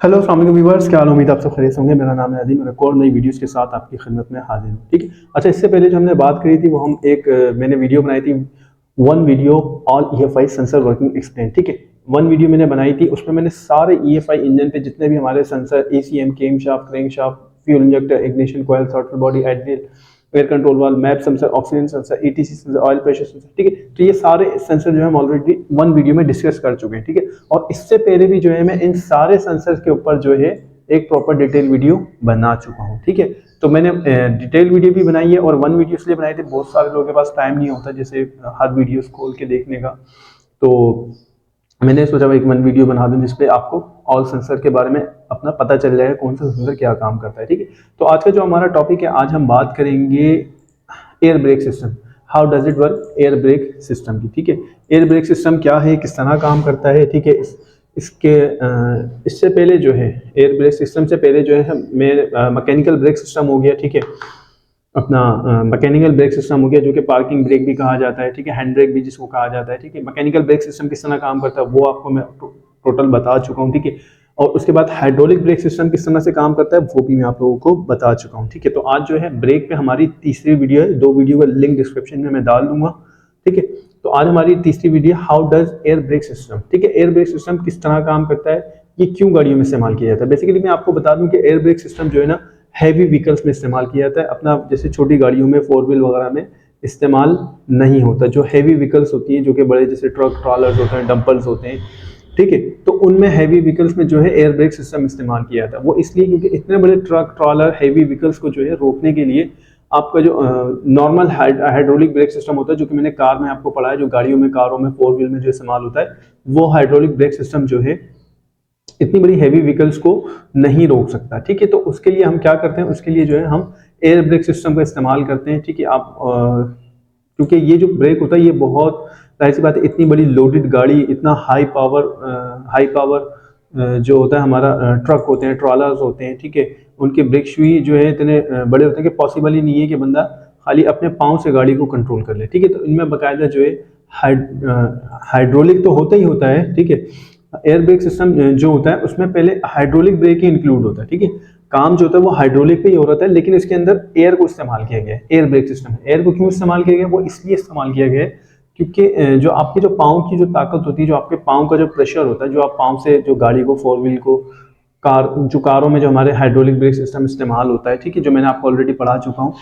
Hello अस्सलाम वालेकुम viewers, क्या हाल, उम्मीद आप सब खैरियत होंगे। मेरा नाम है अदीम, एक और नई वीडियोस के साथ आपकी खिदमत में हाजिर हूँ। ठीक है, अच्छा, इससे पहले जो हमने बात करी थी वो हम मैंने वीडियो बनाई थी, one video all EFI sensor working explain. ठीक है, वन वीडियो मैंने बनाई थी, उसमें मैंने सारे EFI इंजन पे जितने भी हमारे sensor ACM, cam shaft, crank shaft, fuel injector, ignition coil, throttle body, idle, air control valve, map sensor, oxygen sensor, ETC sensor, oil pressure sensor. ठीक है, तो ये सारे सेंसर जो है हम ऑलरेडी वन वीडियो में डिस्कस कर चुके हैं। ठीक है, और इससे पहले भी जो है मैं इन सारे सेंसर के ऊपर जो है एक प्रॉपर डिटेल वीडियो बना चुका हूँ। ठीक है, तो मैंने डिटेल वीडियो भी बनाई है, और वन वीडियो इसलिए बनाई थी, बहुत सारे लोगों के पास टाइम नहीं होता जैसे हर वीडियोस खोल के देखने का, तो मैंने सोचा भाई एक वन वीडियो बना दूं जिसपे आपको ऑल सेंसर के बारे में अपना पता चल जाएगा, कौन सा सेंसर क्या काम करता है। ठीक है, तो आज का जो हमारा टॉपिक है, आज हम बात करेंगे air brake system. How does it work, air brake system की। ठीक है, एयर ब्रेक सिस्टम क्या है, किस तरह काम करता है। ठीक है, इससे पहले जो है एयर ब्रेक सिस्टम से पहले जो है मैकेनिकल ब्रेक सिस्टम हो गया। ठीक है, अपना मैकेनिकल ब्रेक सिस्टम हो गया, जो कि पार्किंग ब्रेक भी कहा जाता है। ठीक है, हैंड ब्रेक भी जिसको कहा जाता है। ठीक है, मैकेनिकल ब्रेक सिस्टम किस तरह काम करता है वो आपको मैं टोटल बता चुका हूँ। ठीक है, और उसके बाद हाइड्रोलिक ब्रेक सिस्टम किस तरह से काम करता है वो भी मैं आप लोगों को बता चुका हूँ। ठीक है, तो आज जो है ब्रेक पे हमारी तीसरी वीडियो है, दो वीडियो का लिंक डिस्क्रिप्शन में मैं डाल दूंगा। ठीक है, तो आज हमारी तीसरी video, how does air brake system. ठीक है, एयर ब्रेक सिस्टम किस तरह काम करता है, ये क्यों गाड़ियों में इस्तेमाल किया जाता है। बेसिकली मैं आपको बता दूं कि एयर ब्रेक सिस्टम जो है ना, हैवी व्हीकल्स में इस्तेमाल किया जाता है, अपना जैसे छोटी गाड़ियों में, फोर व्हील वगैरह में इस्तेमाल नहीं होता। जो हैवी व्हीकल्स होती है, जो कि बड़े जैसे ट्रक, ट्रॉलर्स होते हैं, डंपर्स होते हैं, ठीक है, तो उनमें हैवी व्हीकल्स में जो है एयर ब्रेक सिस्टम इस्तेमाल किया जाता है। वो इसलिए क्योंकि इतने बड़े ट्रक, ट्रॉलर, हैवी व्हीकल्स को जो है रोकने के लिए आपका जो नॉर्मल हाइड्रोलिक ब्रेक सिस्टम होता है, जो कि मैंने कार में आपको पढ़ा है, जो गाड़ियों में, कारों में, फोर व्हील में जो इस्तेमाल होता है, वो हाइड्रोलिक ब्रेक सिस्टम जो है इतनी बड़ी हैवी व्हीकल्स को नहीं रोक सकता। ठीक है, तो उसके लिए हम क्या करते हैं, उसके लिए जो है हम एयर ब्रेक सिस्टम का इस्तेमाल करते हैं। ठीक है, आप क्योंकि ये जो ब्रेक होता है ये बहुत जाहिर सी बात है, इतनी बड़ी लोडेड गाड़ी, इतना हाई पावर जो होता है हमारा ट्रक होते हैं, ट्रॉलर्स होते हैं। ठीक है, उनके ब्रेक शूज जो है इतने बड़े होते हैं कि पॉसिबल ही नहीं है कि बंदा खाली अपने पाँव से गाड़ी को कंट्रोल कर ले। ठीक है, तो इनमें बाकायदा जो है हाइड्रोलिक तो होता ही होता है। ठीक है, एयर ब्रेक सिस्टम जो होता है उसमें पहले हाइड्रोलिक ब्रेक ही इंक्लूड होता है। ठीक है, काम जो होता है वो हाइड्रोलिक पे ही हो रहा है, लेकिन इसके अंदर एयर को इस्तेमाल किया गया है। एयर ब्रेक सिस्टम एयर को क्यों इस्तेमाल किया गया, वो इसलिए इस्तेमाल किया गया है क्योंकि जो आपके जो पाँव की जो ताकत होती है, जो आपके पाँव का जो प्रेशर होता है, जो आप पाँव से जो गाड़ी को, फोर व्हील को, कारों में जो हमारे हाइड्रोलिक ब्रेक सिस्टम इस्तेमाल होता है, ठीक है, जो मैंने आपको ऑलरेडी पढ़ा चुका हूँ,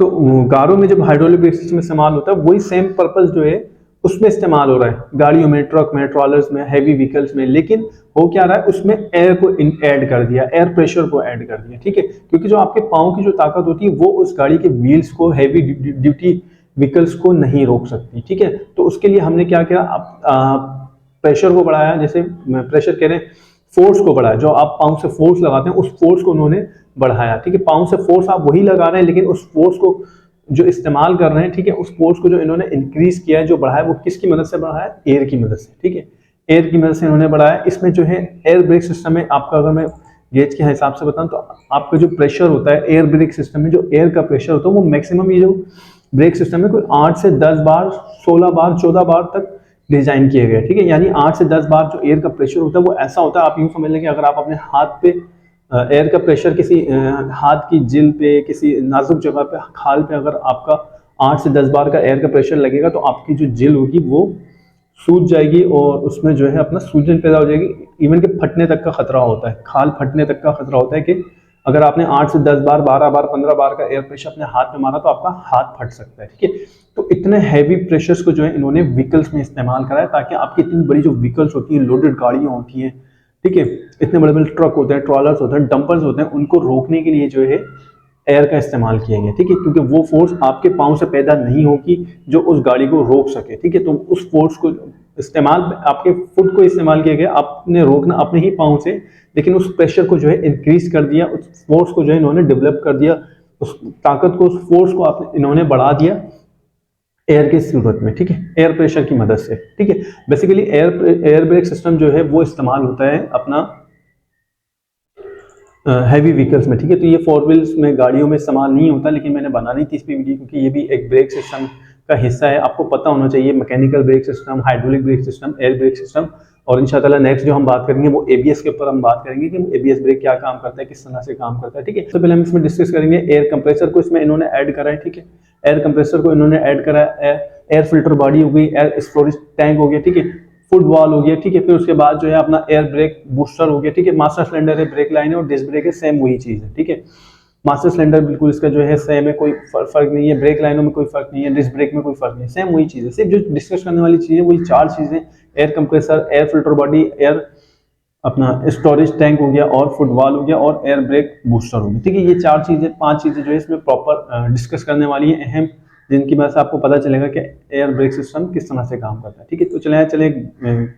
तो कारों में जब हाइड्रोलिक ब्रेक सिस्टम इस्तेमाल होता है वही सेम पर्पस जो है उसमें इस्तेमाल हो रहा है, गाड़ियों में, ट्रक में, ट्रॉलर्स में, हैवी व्हीकल्स में। लेकिन हो क्या रहा है, उसमें एयर को ऐड कर दिया, एयर प्रेशर को ऐड कर दिया। ठीक है, क्योंकि जो आपके पाँव की जो ताकत होती है वो उस गाड़ी के व्हील्स को, हैवी ड्यूटी व्हीकल्स को नहीं रोक सकती। ठीक है, तो उसके लिए हमने क्या किया, प्रेशर को बढ़ाया, जैसे प्रेशर कह रहे हैं, फोर्स को बढ़ाया, जो आप पाँव से फोर्स लगाते हैं उस फोर्स को उन्होंने बढ़ाया। ठीक है, पाँव से फोर्स आप वही लगा रहे हैं, लेकिन उस फोर्स को जो इस्तेमाल कर रहे हैं, ठीक है, उस फोर्स को जो इन्होंने इंक्रीज किया है, जो बढ़ाया, वो किसकी मदद से बढ़ाया, एयर की मदद से। ठीक है, एयर की मदद से इन्होंने बढ़ाया। इसमें जो है एयर ब्रेक सिस्टम में आपका, अगर मैं गेज के हिसाब से बताऊं, तो आपका जो प्रेशर होता है एयर ब्रेक सिस्टम में, जो एयर का प्रेशर होता है वो मैक्सिमम, ये जो ब्रेक सिस्टम में कोई 8 से 10 बार, 16 बार, 14 बार तक डिजाइन किए गए। ठीक है, यानी 8 से 10 बार जो एयर का प्रेशर होता है वो ऐसा होता है, आप यूं समझ लें कि अगर आप अपने हाथ पे एयर का प्रेशर किसी हाथ की जिल पे, किसी नाजुक जगह पे, खाल पे, अगर आपका 8 से 10 बार का एयर का प्रेशर लगेगा तो आपकी जो जिल होगी वो सूज जाएगी, और उसमें जो है अपना सूजन पैदा हो जाएगी, इवन के फटने तक का खतरा होता है, खाल फटने तक का खतरा होता है कि अगर आपने 8 से 10 बार, 12 बार, 15 बार का एयर प्रेशर अपने हाथ में मारा तो आपका हाथ फट सकता है। ठीक है, तो इतने हैवी प्रेशर्स को जो है इन्होंने व्हीकल्स में इस्तेमाल करा है, ताकि आपकी इतनी बड़ी जो व्हीकल्स होती है, लोडेड गाड़ियां होती हैं, ठीक है, इतने बड़े बड़े ट्रक होते हैं, ट्रॉलर्स होते हैं, डंपर्स होते हैं, उनको रोकने के लिए जो है एयर का इस्तेमाल किया गया। ठीक है, क्योंकि वो फोर्स आपके पाँव से पैदा नहीं होगी जो उस गाड़ी को रोक सके। ठीक है, तो उस फोर्स को इस्तेमाल आपके फुट को इस्तेमाल किया गया, आपने रोकना अपने ही पाँव से, लेकिन उस प्रेशर को जो है इंक्रीज कर दिया, उस फोर्स को जो है इन्होंने डेवलप कर दिया, उस ताकत को, उस फोर्स को आपने इन्होंने बढ़ा दिया एयर की सूरत में। ठीक है, एयर प्रेशर की मदद से। ठीक है, बेसिकली एयर ब्रेक सिस्टम जो है वो इस्तेमाल होता है अपना हैवी व्हीकल्स में। ठीक है, तो ये फोर व्हील्स में, गाड़ियों में इस्तेमाल नहीं होता, लेकिन मैंने बनानी थी इस पे वीडियो क्योंकि ये भी एक ब्रेक सिस्टम का हिस्सा है। आपको पता होना चाहिए mechanical brake system, hydraulic brake system, air brake system और इंशाल्लाह नेक्स्ट जो हम बात करेंगे वो एबीएस के ऊपर हम बात करेंगे कि एबीएस ब्रेक क्या काम करता है, किस तरह से काम करता है। ठीक है, तो पहले हम इसमें डिस्कस करेंगे एयर कंप्रेसर को, इसमें इन्होंने ऐड करा है। ठीक है, एयर कंप्रेसर को इन्होंने ऐड करा है, एयर फिल्टर बॉडी हो गई, एयर स्टोरेज टैंक हो गया, ठीक है, फुट वॉल हो गया, ठीक है, फिर उसके बाद जो है अपना एयर ब्रेक बूस्टर हो गया। ठीक है, मास्टर सिलेंडर है, ब्रेक लाइन है और डिस्क ब्रेक है, सेम वही चीज है। ठीक है, मास्टर सिलेंडर बिल्कुल इसका जो है सेम है, कोई फर्क नहीं है, ब्रेक लाइनों में कोई फर्क नहीं है, डिस्क ब्रेक में कोई फर्क नहीं है, सेम वही चीज है। सिर्फ जो डिस्कस करने वाली चीज है वही चार चीजें, air compressor, air filter body, air अपना स्टोरेज टैंक हो गया और फुटबॉल हो गया और एयर ब्रेक बूस्टर हो गया। ठीक है, ये चार चीजें, पांच चीजें जो है इसमें प्रॉपर डिस्कस करने वाली है, अहम, जिनकी वजह से आपको पता चलेगा कि एयर ब्रेक सिस्टम किस तरह से काम करता है। ठीक है, तो चले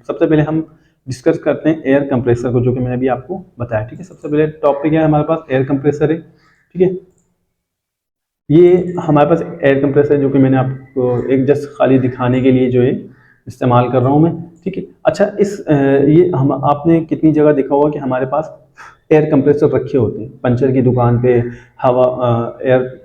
सबसे पहले हम डिस्कस करते हैं एयर कंप्रेसर को, जो कि मैंने अभी आपको बताया। ठीक है, सबसे पहले टॉपिक है हमारे पास एयर कंप्रेसर है। ठीक है, ये हमारे पास एयर कंप्रेसर है जो कि मैंने आपको एक जस्ट खाली दिखाने के लिए जो है इस्तेमाल कर रहा हूँ मैं। ठीक है, अच्छा ये हम आपने कितनी जगह देखा होगा कि हमारे पास एयर कंप्रेसर रखे होते हैं पंचर की दुकान पे, हवा एयर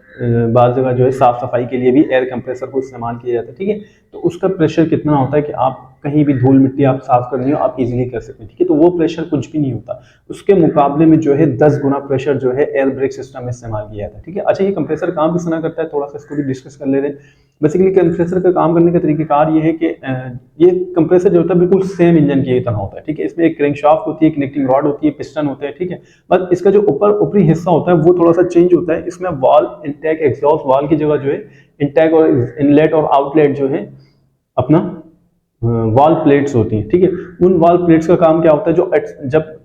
बाद जगह जो है साफ सफाई के लिए भी एयर कंप्रेसर को इस्तेमाल किया जाता है। ठीक है, तो उसका प्रेशर कितना होता है कि आप कहीं भी धूल मिट्टी आप साफ करनी हो आप इजीली कर सकते हैं। ठीक है, तो वो प्रेशर कुछ भी नहीं होता, उसके मुकाबले में जो है 10 गुना प्रेशर जो है एयर ब्रेक सिस्टम में इस्तेमाल किया जाता है। ठीक है, अच्छा ये कंप्रेसर काम किस तरह करता है, थोड़ा सा इसको भी डिस्कस कर लेते हैं। बेसिकली कंप्रेसर का काम करने का तरीकेकार ये है कि ये कंप्रेसर जो होता है बिल्कुल सेम इंजन की तरह होता है। ठीक है, इसमें एक क्रैंकशाफ्ट होती है, कनेक्टिंग रॉड होती है, पिस्टन होते हैं। ठीक है, बस इसका जो ऊपरी हिस्सा होता है वो थोड़ा सा चेंज होता है। इसमें वाल, इनटेक, एग्जॉस्ट वाल की जगह जो है इनटेक और इनलेट और आउटलेट जो है अपना वॉल प्लेट्स होती हैं। ठीक है, उन वॉल प्लेट्स का काम क्या होता है, जब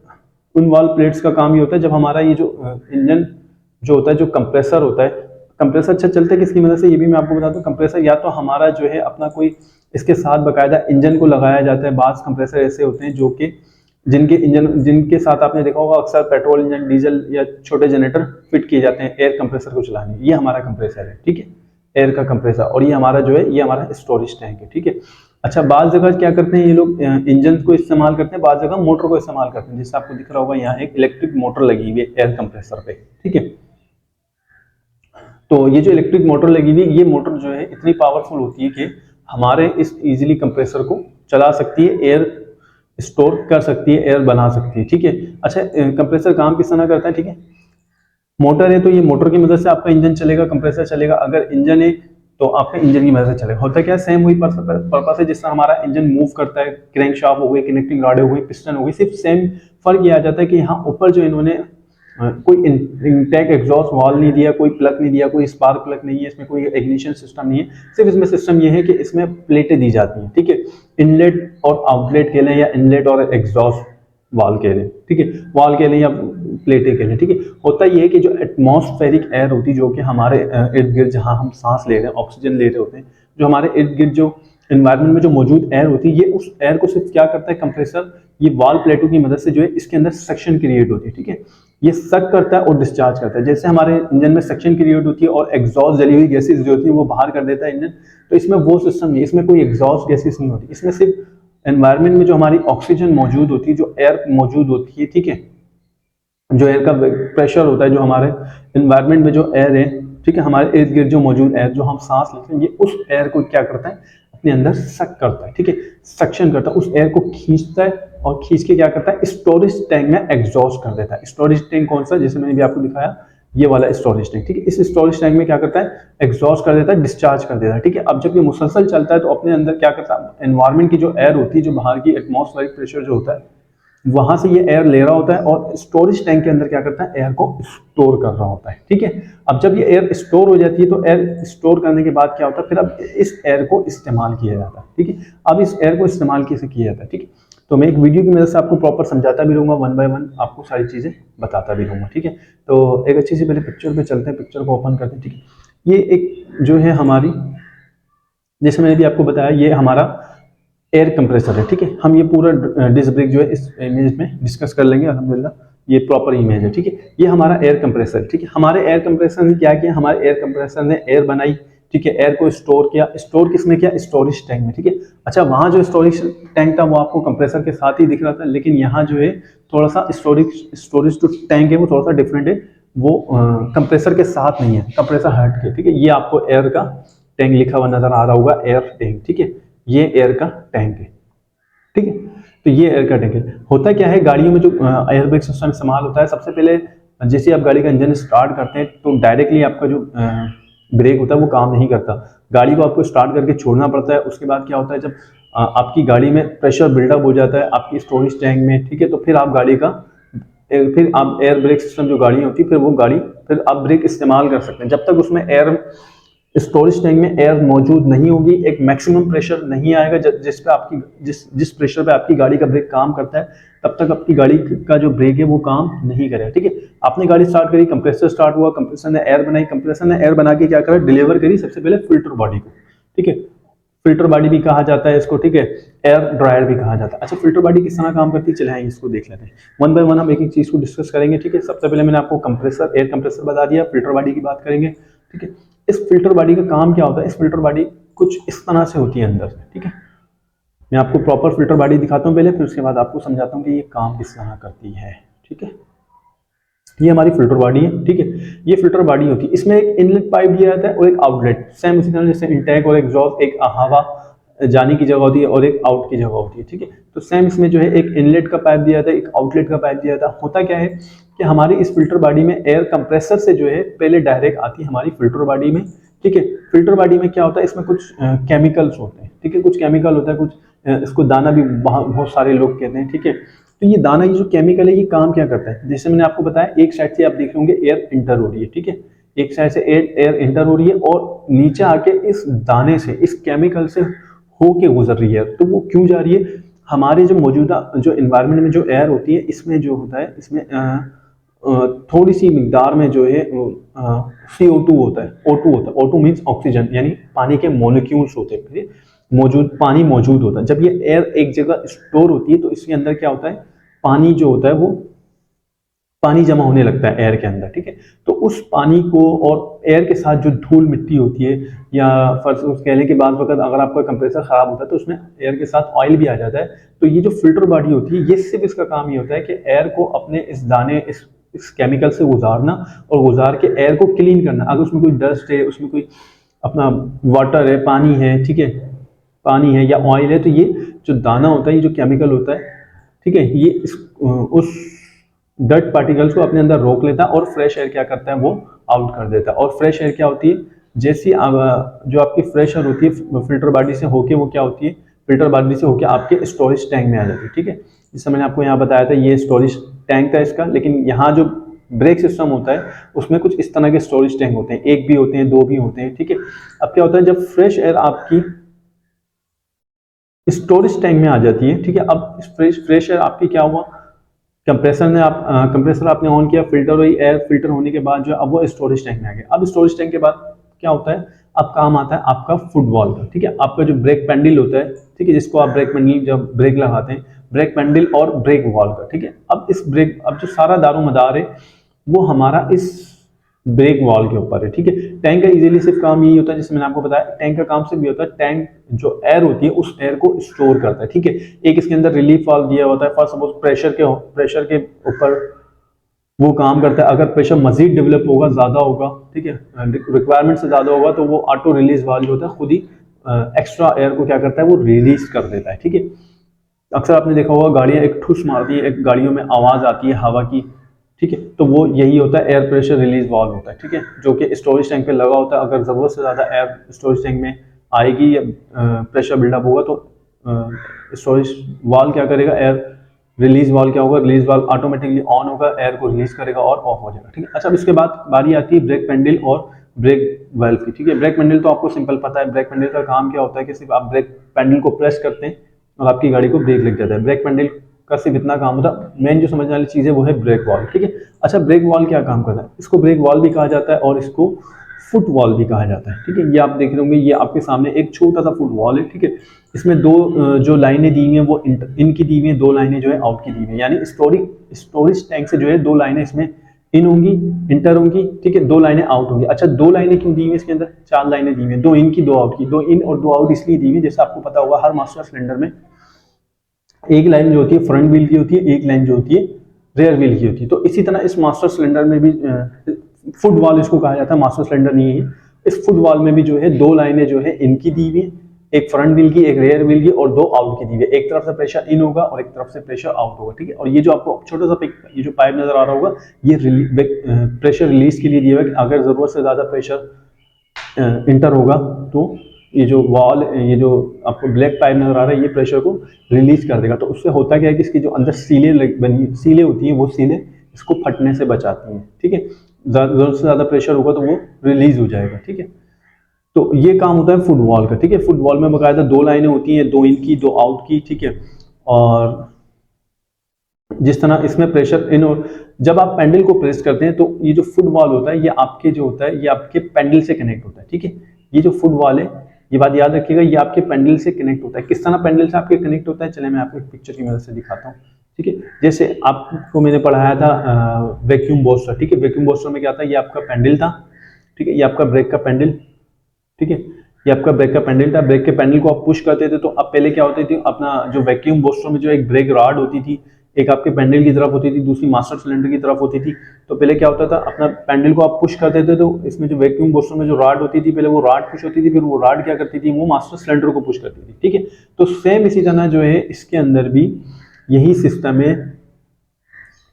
उन वॉल प्लेट्स का काम ये होता है जब हमारा ये जो इंजन जो होता है, जो कंप्रेसर होता है, कंप्रेसर अच्छा चलता है किसकी मदद से, ये भी मैं आपको बता दूं। कंप्रेसर या तो हमारा जो है अपना कोई इसके साथ बकायदा इंजन को लगाया जाता है। बास कंप्रेसर ऐसे होते हैं जो कि जिनके साथ आपने देखा होगा अक्सर पेट्रोल इंजन, डीजल या छोटे जनरेटर फिट किए जाते हैं एयर कंप्रेसर को चलाने। ये हमारा कंप्रेसर है। ठीक है, एयर का कंप्रेसर, और ये हमारा जो है ये हमारा स्टोरेज टैंक है। ठीक है, अच्छा बाज़ जगह क्या करते हैं ये लोग इंजन को इस्तेमाल करते हैं, बाज़ जगह मोटर को इस्तेमाल करते हैं। जैसे आपको दिख रहा होगा यहाँ एक इलेक्ट्रिक मोटर लगी हुई है एयर कंप्रेसर पे। ठीक है, तो ये जो इलेक्ट्रिक मोटर लगी हुई है, ये मोटर जो है इतनी पावरफुल होती है कि हमारे इस इजीली कंप्रेसर को चला सकती है, एयर स्टोर कर सकती है, एयर बना सकती है। ठीक है, अच्छा कंप्रेसर काम किस तरह करता है। ठीक है, मोटर है तो ये मोटर की मदद से आपका इंजन चलेगा, कंप्रेसर चलेगा। अगर इंजन है तो आपका इंजन की मदद से चलेगा। होता क्या, सेम वही पर्पस है जिससे हमारा इंजन मूव करता है। क्रैंकशाफ्ट हो गई, कनेक्टिंग रॉड हो गई, पिस्टन हो गई, सिर्फ सेम फर्क ये आ जाता है कि यहाँ ऊपर जो इन्होंने कोई इंटेक एग्जॉस्ट वॉल नहीं दिया, कोई प्लग नहीं दिया, कोई स्पार्क प्लग नहीं है, इसमें कोई इग्निशन सिस्टम नहीं है। सिर्फ इसमें सिस्टम ये है कि इसमें प्लेटें दी जाती हैं। ठीक है, इनलेट और आउटलेट के लिए या इनलेट और एग्जॉस्ट वाल के लिए। ठीक है, वाल के लिए या प्लेटें के लिए। ठीक है, होता ये है कि जो एटमॉस्फेरिक एयर होती है, जो कि हमारे इर्द गिर्द जहाँ हम सांस ले रहे हैं, ऑक्सीजन ले रहे होते हैं, जो हमारे इर्द गिर्द जो एनवायरनमेंट में जो मौजूद एयर होती है, ये उस एयर को सिर्फ क्या करता है कंप्रेसर, ये वाल प्लेटों की मदद से जो है इसके अंदर सक्शन क्रिएट होती है। ठीक है, ये सक करता है और डिस्चार्ज करता है। जैसे हमारे इंजन में सक्शन क्रिएट होती है और एग्जॉस्ट जली हुई गैसेज जो होती है वो बाहर कर देता है इंजन, तो इसमें वो सिस्टम नहीं, इसमें कोई एग्जॉस्ट गैसेज नहीं होती। इसमें सिर्फ एनवायरनमेंट में जो हमारी ऑक्सीजन मौजूद होती है, जो एयर मौजूद होती है, ठीक है, जो एयर का प्रेशर होता है, जो हमारे एनवायरनमेंट में जो एयर है, ठीक है, हमारे इर्द गिर्द जो मौजूद एयर जो हम सांस लेते हैं, ये उस एयर को क्या करता है, अपने अंदर सक करता है। ठीक है, सक्शन करता है, उस एयर को खींचता है और खींच के क्या करता है, स्टोरेज टैंक में एग्जॉस्ट कर देता है। स्टोरेज टैंक कौन सा, जैसे मैंने भी आपको दिखाया, ये वाला स्टोरेज टैंक। ठीक है, इस स्टोरेज टैंक में क्या करता है, एग्जॉस्ट कर देता है, डिस्चार्ज कर देता है। ठीक है, अब जब ये मुसलसल चलता है तो अपने अंदर क्या करता है, एनवायरनमेंट की जो एयर होती है, जो बाहर की एटमॉस्फेरिक प्रेशर जो होता है, वहां से ये एयर ले रहा होता है और स्टोरेज टैंक के अंदर क्या करता है, एयर को स्टोर कर रहा होता है। ठीक है, अब जब ये एयर स्टोर हो जाती है तो एयर स्टोर करने के बाद क्या होता है, फिर अब इस एयर को इस्तेमाल किया जाता है। ठीक है, अब इस एयर को इस्तेमाल कैसे किया जाता है, ठीक है, तो मैं एक वीडियो की मदद से आपको प्रॉपर समझाता भी रहूंगा, वन बाय वन आपको सारी चीजें बताता भी रहूंगा। ठीक है, तो एक अच्छी सी पहले पिक्चर पे चलते हैं, पिक्चर को ओपन करते हैं। ठीक है, ये एक जो है हमारी, जैसे मैंने भी आपको बताया, ये हमारा एयर कंप्रेसर है। ठीक है, हम ये पूरा डिस्क ब्रेक जो है इस इमेज में डिस्कस कर लेंगे। अल्हम्दुलिल्लाह ये प्रॉपर इमेज है। ठीक है, ये हमारा एयर कंप्रेसर है। ठीक है, हमारे एयर कंप्रेसर ने क्या किया, हमारे एयर कंप्रेसर ने एयर बनाई। ठीक है, एयर को स्टोर किया, स्टोर किसमें किया, स्टोरेज टैंक में। ठीक है, अच्छा वहां जो स्टोरेज टैंक था वो आपको कंप्रेसर के साथ ही दिख रहा था, लेकिन यहाँ जो है थोड़ा सा स्टोरेज जो टैंक है वो थोड़ा सा डिफरेंट है, वो कंप्रेसर के साथ नहीं है, कंप्रेसर हट के। ठीक है, ये आपको एयर का टैंक लिखा हुआ नजर आ रहा होगा, एयर टैंक। ठीक है, ये एयर का टैंक है। ठीक है, तो ये एयर कटिंग है। होता क्या है गाड़ियों में जो एयर ब्रेक सिस्टम इस्तेमाल होता है, सबसे पहले जैसे आप गाड़ी का इंजन स्टार्ट करते हैं तो डायरेक्टली आपका जो ब्रेक होता है वो काम नहीं करता, गाड़ी को आपको स्टार्ट करके छोड़ना पड़ता है। उसके बाद क्या होता है, जब आपकी गाड़ी में प्रेशर बिल्डअप हो जाता है आपकी स्टोरेज टैंक में, ठीक है, तो फिर आप गाड़ी का फिर आप एयर ब्रेक सिस्टम जो गाड़ी होती है फिर वो गाड़ी फिर आप ब्रेक इस्तेमाल कर सकते हैं। जब तक उसमें एयर स्टोरेज टैंक में एयर मौजूद नहीं होगी, एक मैक्सिमम प्रेशर नहीं आएगा जिस पे आपकी जिस प्रेशर पे आपकी गाड़ी का ब्रेक काम करता है, तब तक आपकी गाड़ी का जो ब्रेक है वो काम नहीं करेगा। ठीक है, आपने गाड़ी स्टार्ट करी, कंप्रेसर स्टार्ट हुआ, कंप्रेसर ने एयर बनाई, कंप्रेसर ने एयर बना के क्या करा, डिलीवर करी सबसे पहले फिल्टर बॉडी को। ठीक है, फिल्टर बॉडी भी कहा जाता है इसको, ठीक है, एयर ड्रायर भी कहा जाता है। अच्छा, फिल्टर बॉडी किस तरह काम करती है, चले आइए इसको देख लेते हैं। वन बाय वन हम एक एक चीज को डिस्कस करेंगे। ठीक है, सबसे पहले मैंने आपको कंप्रेसर एयर कंप्रेसर बता दिया, फिल्टर बॉडी की बात करेंगे। ठीक है, इस फिल्टर बॉडी का काम क्या होता है, इस फिल्टर बॉडी कुछ इस तरह से होती है अंदर से। ठीक है, मैं आपको प्रॉपर फिल्टर बॉडी दिखाता हूँ पहले, फिर उसके बाद आपको समझाता हूँ कि ये काम किस तरह करती है। ठीक है, ये हमारी फिल्टर बॉडी है। ठीक है, ये फिल्टर बॉडी होती है, इसमें एक इनलेट पाइप दिया जाता है और एक आउटलेट, सेम उसी तरह जैसे इनटेक और एग्जॉस्ट, एक हवा जाने की जगह होती है और एक आउट की जगह होती है। ठीक है, तो सेम इसमें जो है एक इनलेट का पाइप दिया जाता है, एक आउटलेट का पाइप दिया जाता है। होता क्या है कि हमारी इस फिल्टर बॉडी में एयर कंप्रेसर से जो है पहले डायरेक्ट आती है हमारी फिल्टर बॉडी में। ठीक है, फिल्टर बॉडी में क्या होता है, इसमें कुछ केमिकल्स होते हैं। ठीक है, कुछ केमिकल होता है, कुछ इसको दाना भी बहुत सारे लोग कहते हैं। ठीक है, तो ये दाना, ये जो केमिकल है, ये काम क्या करता है, जैसे मैंने आपको बताया, एक साइड से आप देख रहे होंगे एयर इंटर हो रही है। ठीक है, एक साइड से एयर इंटर हो रही है और नीचे आके इस दाने से, इस केमिकल से होके गुजर रही है। तो वो क्यों जा रही है, हमारे जो मौजूदा जो एनवायरनमेंट में जो एयर होती है, इसमें जो होता है, इसमें थोड़ी सी मिकदार में जो है CO2 होता है, O2 होता है। O2 मीन्स ऑक्सीजन, यानी पानी के मॉलिक्यूल्स होते हैं, पानी मौजूद होता है। जब ये एयर एक जगह स्टोर होती है तो इसके अंदर क्या होता है, पानी जो होता है वो पानी जमा होने लगता है एयर के अंदर। ठीक है, तो उस पानी को और एयर के साथ जो धूल मिट्टी होती है, या फर्ज कह लें कि बाद वक्त अगर आपका कंप्रेसर खराब होता है तो उसमें एयर के साथ ऑयल भी आ जाता है। तो ये जो फिल्टर बॉडी होती है, ये सिर्फ इसका काम ये होता है कि एयर को अपने इस दाने इस केमिकल से गुजारना और गुजार के एयर को क्लीन करना। अगर उसमें कोई डस्ट है, उसमें कोई अपना वाटर है, पानी है, ठीक है, पानी है या ऑयल है, तो ये जो दाना होता है, ये जो केमिकल होता है, ठीक है, ये उस डर्ट पार्टिकल्स को अपने अंदर रोक लेता है और फ्रेश एयर क्या करता है, वो आउट कर देता है। और फ्रेश एयर क्या होती है, जैसी जो आपकी फ्रेश एयर होती है फिल्टर बॉडी से होके, वो क्या होती है, फिल्टर बॉडी से होके आपके स्टोरेज टैंक में आ जाती है। ठीक है, जैसे मैंने आपको यहाँ बताया था, ये स्टोरेज टैंक था इसका, लेकिन यहाँ जो ब्रेक सिस्टम होता है उसमें कुछ इस तरह के स्टोरेज टैंक होते हैं, एक भी होते हैं, दो भी होते हैं। ठीक है, अब क्या होता है, जब फ्रेश एयर आपकी स्टोरेज टैंक में आ जाती है, ठीक है, अब फ्रेश एयर आपकी क्या हुआ, कंप्रेसर आपने ऑन किया, फिल्टर हुई, एयर फिल्टर होने के बाद जो है अब वो स्टोरेज टैंक में आ गया। अब स्टोरेज टैंक के बाद क्या होता है, अब काम आता है आपका फुटबॉल का। ठीक है, आपका जो ब्रेक पेंडल होता है, ठीक है, जिसको आप ब्रेक पेंडल जब ब्रेक लगाते हैं, ब्रेक पेंडल और ब्रेक वॉल का। ठीक है, अब जो सारा दारोमदार है वो हमारा इस ब्रेक वॉल के ऊपर है। ठीक है, टैंक का इजीली सिर्फ काम यही होता है, जैसे मैंने आपको बताया, टैंक का काम सिर्फ ये होता है, टैंक जो एयर होती है उस एयर को स्टोर करता है। ठीक है, एक इसके अंदर रिलीफ वाल्व दिया होता है, फॉर सपोज प्रेशर के ऊपर वो काम करता है। अगर प्रेशर मजीद डेवलप होगा, ज्यादा होगा, ठीक है, रिक्वायरमेंट से ज्यादा होगा, तो वो ऑटो रिलीज वाल्व जो होता है खुद ही एक्स्ट्रा एयर को क्या करता है, वो रिलीज कर देता है। ठीक है, अक्सर आपने देखा होगा गाड़ियां एक ठुस मारती है, एक गाड़ियों में आवाज आती है हवा की। ठीक है, तो वो यही होता है, एयर प्रेशर रिलीज वाल्व होता है। ठीक है, जो कि स्टोरेज टैंक पे लगा होता है। अगर जरूरत से ज्यादा एयर स्टोरेज टैंक में आएगी या प्रेशर बिल्डअप होगा तो स्टोरेज वाल्व क्या करेगा, एयर रिलीज वाल्व क्या होगा, रिलीज वाल्व ऑटोमेटिकली ऑन होगा, एयर को रिलीज करेगा और ऑफ हो जाएगा। ठीक है, अच्छा, अब इसके बाद बारी आती है ब्रेक पेंडल और ब्रेक वाल्व की। ठीक है, ब्रेक पेंडल तो आपको सिंपल पता है, ब्रेक पेंडल का काम क्या होता है कि सिर्फ आप ब्रेक पेंडल को प्रेस करते हैं और आपकी गाड़ी को ब्रेक लग जाता है। ब्रेक पेंडल का सिर्फ इतना काम होता है। मेन जो समझने वाली चीज है वो है ब्रेक वॉल। ठीक है, अच्छा, ब्रेक वॉल क्या काम करता है, इसको ब्रेक वॉल भी कहा जाता है और इसको फुट वॉल भी कहा जाता है। ठीक है, ये आप देख रहे होंगे, ये आपके सामने एक छोटा सा फुट वॉल है। ठीक है, इसमें दो जो लाइनें दी हुई हैं वो इन की दी हुई हैं, दो लाइनें जो है आउट की दी हुई हैं, यानी स्टोरेज टैंक से जो है दो लाइनें इसमें इन होंगी, इंटर होंगी। ठीक है, दो लाइनें आउट होंगी। अच्छा, दो लाइनें क्यों दी हुई है इसके अंदर, चार लाइनें दी हुई हैं, दो इन की, दो आउट की। दो इन और दो आउट इसलिए दी हुई है, जैसे आपको पता होगा हर मास्टर सिलेंडर में एक लाइन जो होती है फ्रंट व्हील की होती है, एक लाइन जो होती है रेयर व्हील की होती है। तो इसी तरह इस मास्टर सिलेंडर में भी फुट वॉल इसको कहा जाता है, मास्टर सिलेंडर नहीं है। इस फुट वॉल में भी जो है दो लाइनें जो है इनकी दी हुई है, एक फ्रंट व्हील की, एक रेयर व्हील की और 2 आउट की दी हुई है। एक तरफ से प्रेशर इन होगा और एक तरफ से प्रेशर आउट होगा, ठीक है। और ये जो आपको छोटा सा ये जो पाइप नजर आ रहा होगा, ये प्रेशर रिलीज के लिए दिया हुआ है कि अगर जरूरत से ज्यादा प्रेशर इंटर होगा तो ये जो वॉल, ये जो आपको ब्लैक पाइप नजर आ रहा है, ये प्रेशर को रिलीज कर देगा। तो उससे होता क्या है कि इसकी जो अंदर सीलें होती हैं, वो सीलें इसको फटने से बचाती हैं, ठीक है। जरूरत से ज्यादा प्रेशर होगा तो वो रिलीज हो जाएगा, ठीक है। तो ये काम होता है फुटबॉल का, ठीक है। फुटबॉल में बकायदा 2 लाइनें होती हैं, 2 इन की 2 आउट की, ठीक है। और जिस तरह इसमें प्रेशर इन, और जब आप पेंडल को प्रेस करते हैं तो ये जो फुटबॉल होता है, ये आपके जो होता है, ये आपके पेंडल से कनेक्ट होता है, ठीक है। ये जो फुटबॉल है, ये बात याद रखिएगा, ये आपके पेंडल से कनेक्ट होता है। किस तरह पेंडल से आपके कनेक्ट होता है, चले मैं आपको एक पिक्चर की मदद से दिखाता हूँ, ठीक है। जैसे आपको मैंने पढ़ाया था वैक्यूम बूस्टर, ठीक है। वैक्यूम बूस्टर में क्या था, ये आपका पेंडल था, ठीक है। ये आपका ब्रेक का पेंडल, ठीक है। ये आपका ब्रेक का पेंडल था। ब्रेक के पेंडल को आप पुश करते थे तो अब पहले क्या होती थी, अपना जो वैक्यूम बूस्टर में जो एक ब्रेक रॉड होती थी, एक आपके पेंडल की तरफ होती थी, दूसरी मास्टर सिलेंडर की तरफ होती थी। तो पहले क्या होता था, अपना पेंडल को आप पुश करते थे तो इसमें जो वैक्यूम बूस्टर में जो रॉड होती थी, पहले वो रॉड पुश होती थी, फिर वो रॉड क्या करती थी, वो मास्टर सिलेंडर को पुश करती थी, ठीक है। तो सेम इसी तरह जो है इसके अंदर भी यही सिस्टम है,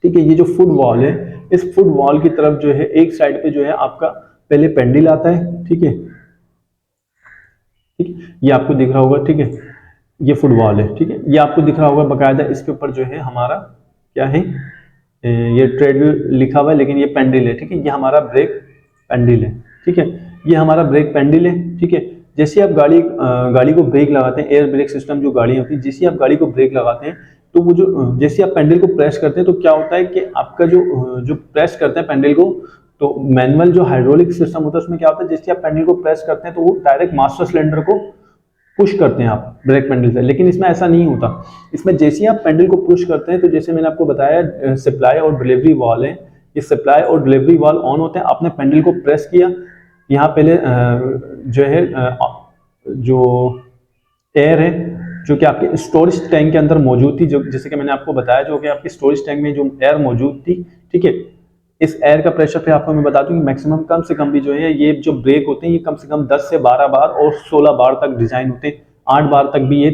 ठीक है। ये जो फुट वॉल है, इस फुट वॉल की तरफ जो है एक साइड पे जो है आपका पहले पेंडल आता है, ठीक है, ठीक है। ये आपको दिख रहा होगा, ठीक है। ये फुटबॉल है, ठीक है। ये आपको दिख रहा होगा बकायदा, इसके ऊपर जो है हमारा क्या है, ये ट्रेडल लिखा हुआ है, लेकिन ये पेंडल है, ठीक है। ये हमारा ब्रेक पेंडल है, ठीक है। ये हमारा ब्रेक पेंडल है, ठीक है। जैसे आप गाड़ी को ब्रेक लगाते हैं, एयर ब्रेक सिस्टम जो गाड़ी होती है, जैसे आप गाड़ी को ब्रेक लगाते हैं तो वो जो जैसे आप पेंडल को प्रेस करते हैं तो क्या होता है कि आपका जो प्रेस करते हैं पेंडल को, तो मैनुअल जो हाइड्रोलिक सिस्टम होता है उसमें क्या होता है, जैसे आप पेंडल को प्रेस करते हैं तो वो डायरेक्ट मास्टर सिलेंडर को पुश करते हैं आप ब्रेक पेंडल से। लेकिन इसमें ऐसा नहीं होता। इसमें जैसे ही आप पेंडल को पुश करते हैं तो जैसे मैंने आपको बताया सप्लाई और डिलीवरी वाल है, ये सप्लाई और डिलीवरी वाल ऑन होते हैं। आपने पेंडल को प्रेस किया, यहाँ पहले जो है जो एयर है जो कि आपके स्टोरेज टैंक के अंदर मौजूद थी, जो जैसे कि मैंने आपको बताया, जो कि आपके स्टोरेज टैंक में जो एयर मौजूद थी, ठीक है। इस एयर का प्रेशर पे आपको मैं बता दूं कि मैक्सिमम कम से कम भी जो है ये जो ब्रेक होते हैं ये कम से कम 10 से 12 बार और 16 बार तक डिजाइन होते हैं, 8 बार तक भी ये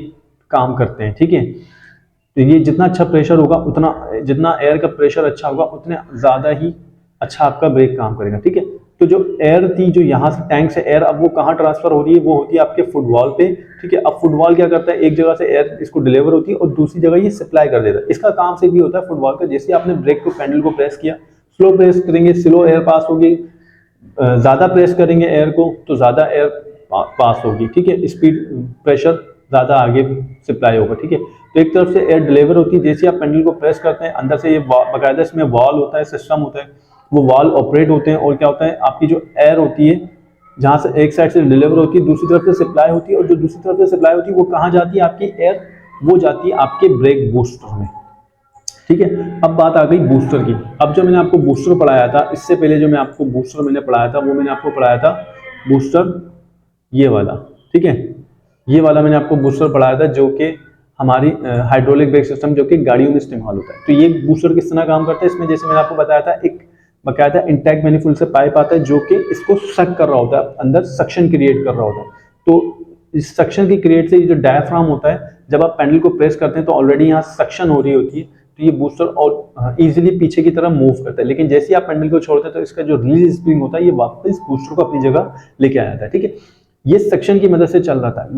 काम करते हैं, ठीक है। तो ये जितना अच्छा प्रेशर होगा, उतना जितना एयर का प्रेशर अच्छा होगा, उतने ज्यादा ही अच्छा आपका ब्रेक काम करेगा, ठीक है। तो जो एयर थी, जो यहाँ से टैंक से एयर अब वो कहाँ ट्रांसफर हो रही है, वो होती है आपके फुटबॉल पे, ठीक है। अब फुटबॉल क्या करता है, एक जगह से एयर इसको डिलीवर होती है और दूसरी जगह ये सप्लाई कर देता है। इसका काम से भी होता है फुटबॉल का, जैसे आपने ब्रेक को पेंडल को प्रेस किया, स्लो प्रेस करेंगे स्लो एयर पास होगी, ज्यादा प्रेस करेंगे एयर को तो ज्यादा एयर पास होगी, ठीक है। स्पीड प्रेशर ज्यादा आगे सप्लाई होगा, ठीक है। तो एक तरफ से एयर डिलीवर होती है, जैसे आप पेंडल को प्रेस करते हैं अंदर से ये बाकायदा इसमें वॉल होता है, सिस्टम होता है, वो वॉल ऑपरेट होते हैं और क्या होता है, आपकी जो एयर होती है जहां से एक साइड से डिलीवर होती है, दूसरी तरफ से सप्लाई होती है, और जो दूसरी तरफ से सप्लाई होती है वो कहाँ जाती है, आपकी एयर वो जाती है आपके ब्रेक बूस्टर में, ठीक है। अब बात आ गई बूस्टर की। अब जो मैंने आपको बूस्टर पढ़ाया था, इससे पहले जो मैं आपको बूस्टर मैंने पढ़ाया था, वो मैंने आपको पढ़ाया था बूस्टर ये वाला, ठीक है। ये वाला मैंने आपको बूस्टर पढ़ाया था जो कि हमारी हाइड्रोलिक ब्रेक सिस्टम जो कि गाड़ियों में इस्तेमाल होता है। तो ये बूस्टर किस तरह काम करता है, इसमें जैसे मैंने आपको बताया था एक बकायदा इंटैक्ट मैनिफोल्ड से पाइप आता है जो कि इसको सक कर रहा होता है, अंदर सक्शन क्रिएट कर रहा होता है। तो इस सक्शन की क्रिएट से ये जो डायफ्राम होता है, जब आप पेंडल को प्रेस करते हैं तो ऑलरेडी यहाँ सक्शन हो रही होती है, तो ये बूस्टर और इजीली पीछे की तरफ मूव करता है। लेकिन जैसे ही आप पेंडल को छोड़ते हैं तो इसका जो रिलीज स्प्रिंग होता है ये वापस बूस्टर को अपनी जगह लेके आ जाता है, ठीक है। ये सक्शन की मदद से चल रहा था,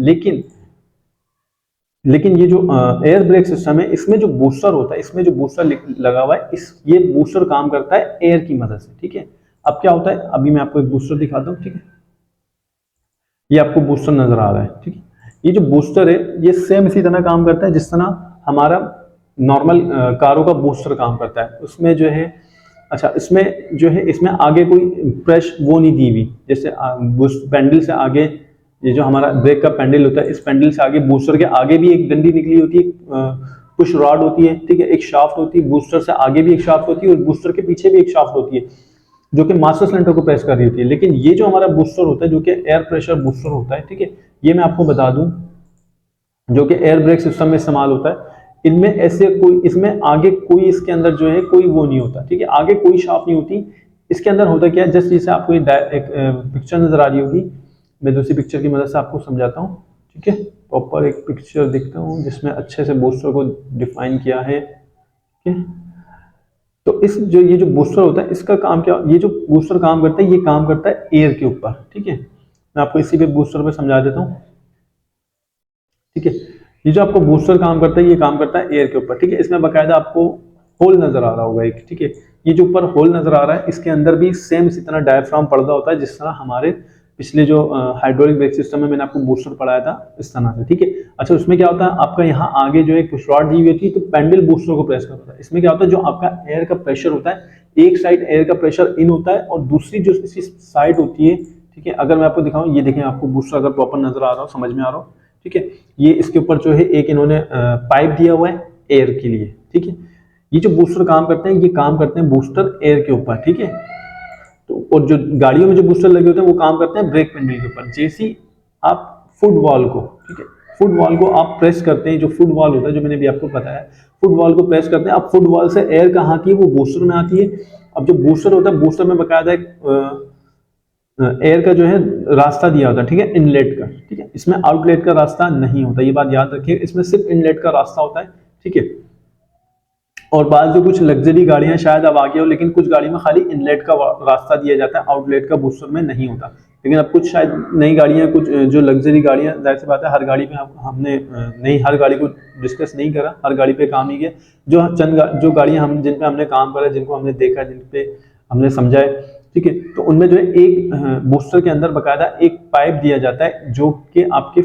लेकिन ये जो एयर ब्रेक सिस्टम है, इसमें जो बूस्टर होता है, इसमें जो बूस्टर लगा हुआ है, ये बूस्टर काम करता है एयर की मदद से, ठीक है। अब क्या होता है, अभी मैं आपको एक बूस्टर दिखाता हूँ, ठीक है। ये आपको बूस्टर नजर आ रहा है, ठीक है। ये जो बूस्टर है ये सेम इसी तरह काम करता है जिस तरह हमारा नॉर्मल कारों का बूस्टर काम करता है। उसमें जो है अच्छा, इसमें जो है इसमें आगे कोई प्रेस वो नहीं दी हुई, जैसे पेंडल से आगे ये जो हमारा ब्रेक का पेंडल होता है, इस पेंडल से आगे बूस्टर के आगे भी एक डंडी निकली होती है, पुश रॉड होती है, ठीक है। एक शाफ्ट होती है, बूस्टर से आगे भी एक शाफ्ट होती है और बूस्टर के पीछे भी एक शाफ्ट होती है जो कि मास्टर सिलेंडर को प्रेस कर रही होती है। लेकिन ये जो हमारा बूस्टर होता है जो कि एयर प्रेशर बूस्टर होता है, ठीक है, ये मैं आपको बता दूं जो कि एयर ब्रेक सिस्टम में इस्तेमाल होता है। इनमें ऐसे कोई, इसमें आगे कोई इसके अंदर जो है कोई वो नहीं होता, ठीक है, आगे कोई शाफ्ट नहीं होती। इसके अंदर होता क्या है, जस्ट जैसे आपको एक पिक्चर नजर आ रही होगी, मैं दूसरी पिक्चर की मदद से आपको समझाता हूँ, ठीक है, प्रॉपर एक पिक्चर दिखता हूँ जिसमें अच्छे से बूस्टर को डिफाइन किया है। ठीक है, तो इस जो ये जो बूस्टर होता है इसका काम क्या, ये जो बूस्टर काम करता है ये काम करता है एयर के ऊपर। ठीक है, मैं आपको इसी पे बूस्टर पे समझा देता हूँ। ठीक है, ये जो आपको बूस्टर काम करता है ये काम करता है एयर के ऊपर। ठीक है, इसमें बाकायदा आपको होल नजर आ रहा होगा एक। ठीक है, ये जो ऊपर होल नजर आ रहा है इसके अंदर भी सेम इसी तरह डायफ्राम पर्दा होता है, जिस तरह हमारे पिछले जो हाइड्रोलिक ब्रेक सिस्टम में मैंने आपको बूस्टर पढ़ाया था इस तरह से। ठीक है, अच्छा उसमें क्या होता है आपका यहाँ आगे जो एक पुश रॉड दी हुई थी तो पेंडल बूस्टर को प्रेस करता है। इसमें क्या होता है जो आपका एयर का प्रेशर होता है, एक साइड एयर का प्रेशर इन होता है और दूसरी जो इसकी साइड होती है। ठीक है, अगर मैं आपको दिखाऊं, ये देखें आपको बूस्टर अगर प्रॉपर नजर आ रहा हो, समझ में आ रहा हो। ठीक है, ये इसके ऊपर जो है एक इन्होंने पाइप दिया हुआ है एयर के लिए। ठीक है, ये जो बूस्टर काम करते हैं ये काम करते हैं बूस्टर एयर के ऊपर। ठीक है, तो और जो गाड़ियों में जो बूस्टर लगे होते हैं वो काम करते हैं ब्रेक पेडल के ऊपर। जैसे ही आप फुट वॉल को, ठीक है, फुट वॉल को आप प्रेस करते हैं, जो फुट वॉल होता है जो मैंने भी आपको बताया, फुट वॉल को प्रेस करते हैं, अब फुट वॉल से एयर कहाँ आती है वो बूस्टर में आती है। अब जो बूस्टर होता है बूस्टर में बकायदा एयर का जो है रास्ता दिया होता है। ठीक है, इनलेट का। ठीक है, इसमें आउटलेट का रास्ता नहीं होता, ये बात याद रखिए, इसमें सिर्फ इनलेट का रास्ता होता है। ठीक है, और बाद जो कुछ लग्जरी गाड़ियां शायद अब आगे हो, लेकिन कुछ गाड़ी में खाली इनलेट का रास्ता दिया जाता है, आउटलेट का बूस्टर में नहीं होता। लेकिन अब कुछ शायद नई गाड़ियां, कुछ जो लग्जरी गाड़ियां, जाहिर सी बात है हर गाड़ी पे हमने नहीं, हर गाड़ी को डिस्कस नहीं करा, हर गाड़ी पे काम नहीं किया। जो चंद जो गाड़ियां हम जिन पे हमने काम करा, जिनको हमने देखा, जिन पे हमने समझा है, ठीक है, तो उनमें जो है एक बूस्टर के अंदर बकायदा एक पाइप दिया जाता है जो कि आपके